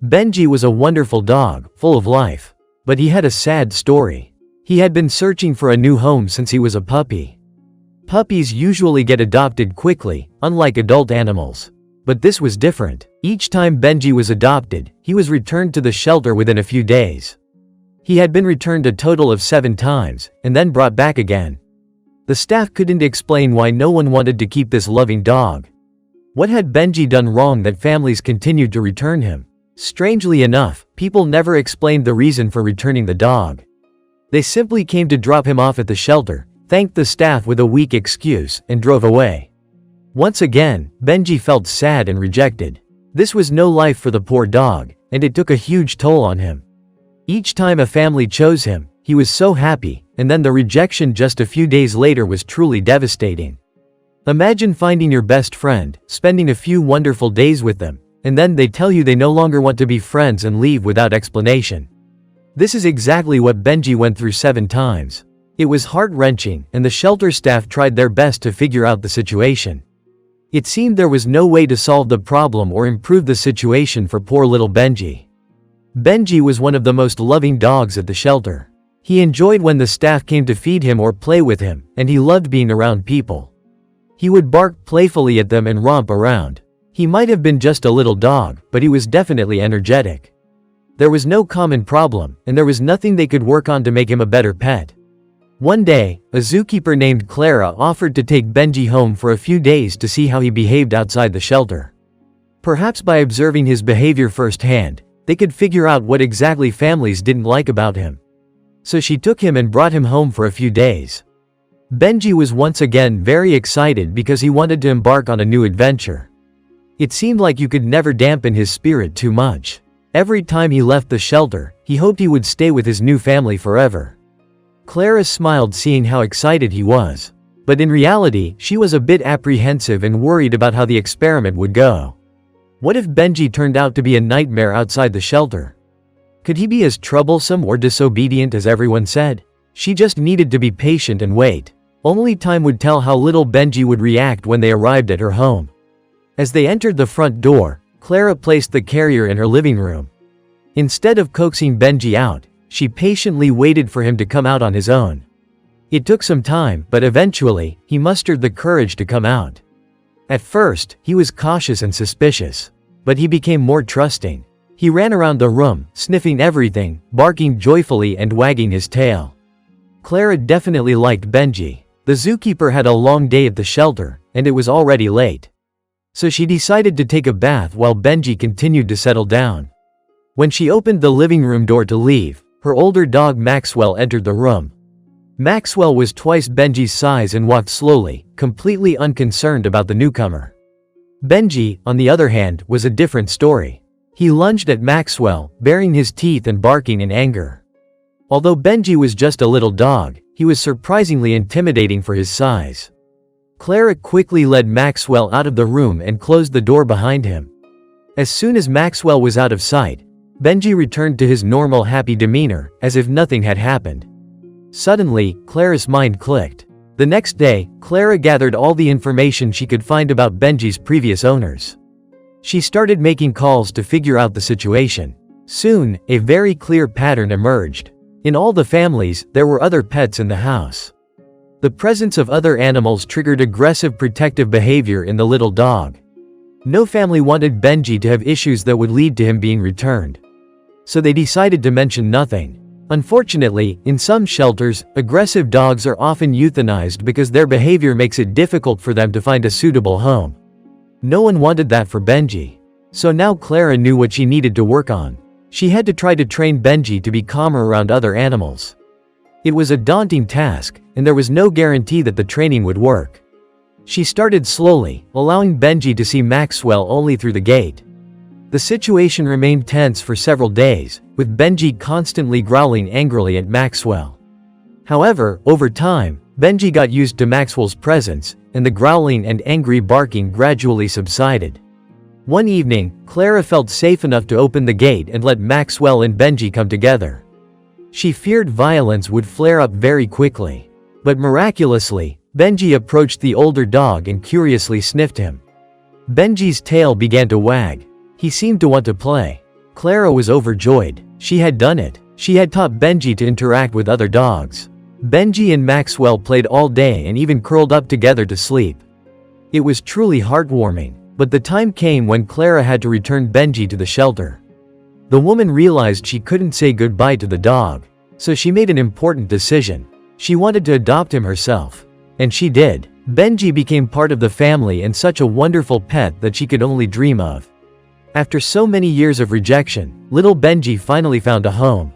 Benji was a wonderful dog, full of life. But he had a sad story. He had been searching for a new home since he was a puppy. Puppies usually get adopted quickly, unlike adult animals. But this was different. Each time Benji was adopted, he was returned to the shelter within a few days. He had been returned a total of 7 times, and then brought back again. The staff couldn't explain why no one wanted to keep this loving dog. What had Benji done wrong that families continued to return him? Strangely enough, people never explained the reason for returning the dog. They simply came to drop him off at the shelter, thanked the staff with a weak excuse, and drove away. Once again, Benji felt sad and rejected. This was no life for the poor dog, and it took a huge toll on him. Each time a family chose him, he was so happy, and then the rejection just a few days later was truly devastating. Imagine finding your best friend, spending a few wonderful days with them, and then they tell you they no longer want to be friends and leave without explanation. This is exactly what Benji went through 7 times. It was heart-wrenching, and the shelter staff tried their best to figure out the situation. It seemed there was no way to solve the problem or improve the situation for poor little Benji. Benji was one of the most loving dogs at the shelter. He enjoyed when the staff came to feed him or play with him, and he loved being around people. He would bark playfully at them and romp around. He might have been just a little dog, but he was definitely energetic. There was no common problem, and there was nothing they could work on to make him a better pet. One day, a zookeeper named Clara offered to take Benji home for a few days to see how he behaved outside the shelter. Perhaps by observing his behavior firsthand, they could figure out what exactly families didn't like about him. So she took him and brought him home for a few days. Benji was once again very excited because he wanted to embark on a new adventure. It seemed like you could never dampen his spirit too much. Every time he left the shelter, he hoped he would stay with his new family forever. Clara smiled seeing how excited he was. But in reality, she was a bit apprehensive and worried about how the experiment would go. What if Benji turned out to be a nightmare outside the shelter? Could he be as troublesome or disobedient as everyone said? She just needed to be patient and wait. Only time would tell how little Benji would react when they arrived at her home. As they entered the front door, Clara placed the carrier in her living room. Instead of coaxing Benji out, she patiently waited for him to come out on his own. It took some time, but eventually, he mustered the courage to come out. At first, he was cautious and suspicious. But he became more trusting. He ran around the room, sniffing everything, barking joyfully and wagging his tail. Clara definitely liked Benji. The zookeeper had a long day at the shelter, and it was already late. So she decided to take a bath while Benji continued to settle down. When she opened the living room door to leave, her older dog Maxwell entered the room. Maxwell was twice Benji's size and walked slowly, completely unconcerned about the newcomer. Benji, on the other hand, was a different story. He lunged at Maxwell, baring his teeth and barking in anger. Although Benji was just a little dog, he was surprisingly intimidating for his size. Clara quickly led Maxwell out of the room and closed the door behind him. As soon as Maxwell was out of sight, Benji returned to his normal happy demeanor, as if nothing had happened. Suddenly, Clara's mind clicked. The next day, Clara gathered all the information she could find about Benji's previous owners. She started making calls to figure out the situation. Soon, a very clear pattern emerged. In all the families, there were other pets in the house. The presence of other animals triggered aggressive protective behavior in the little dog. No family wanted Benji to have issues that would lead to him being returned. So they decided to mention nothing. Unfortunately, in some shelters, aggressive dogs are often euthanized because their behavior makes it difficult for them to find a suitable home. No one wanted that for Benji. So now Clara knew what she needed to work on. She had to try to train Benji to be calmer around other animals. It was a daunting task, and there was no guarantee that the training would work. She started slowly, allowing Benji to see Maxwell only through the gate. The situation remained tense for several days, with Benji constantly growling angrily at Maxwell. However, over time, Benji got used to Maxwell's presence, and the growling and angry barking gradually subsided. One evening, Clara felt safe enough to open the gate and let Maxwell and Benji come together. She feared violence would flare up very quickly. But miraculously, Benji approached the older dog and curiously sniffed him. Benji's tail began to wag. He seemed to want to play. Clara was overjoyed. She had done it. She had taught Benji to interact with other dogs. Benji and Maxwell played all day and even curled up together to sleep. It was truly heartwarming, but the time came when Clara had to return Benji to the shelter. The woman realized she couldn't say goodbye to the dog, so she made an important decision. She wanted to adopt him herself. And she did. Benji became part of the family and such a wonderful pet that she could only dream of. After so many years of rejection, little Benji finally found a home.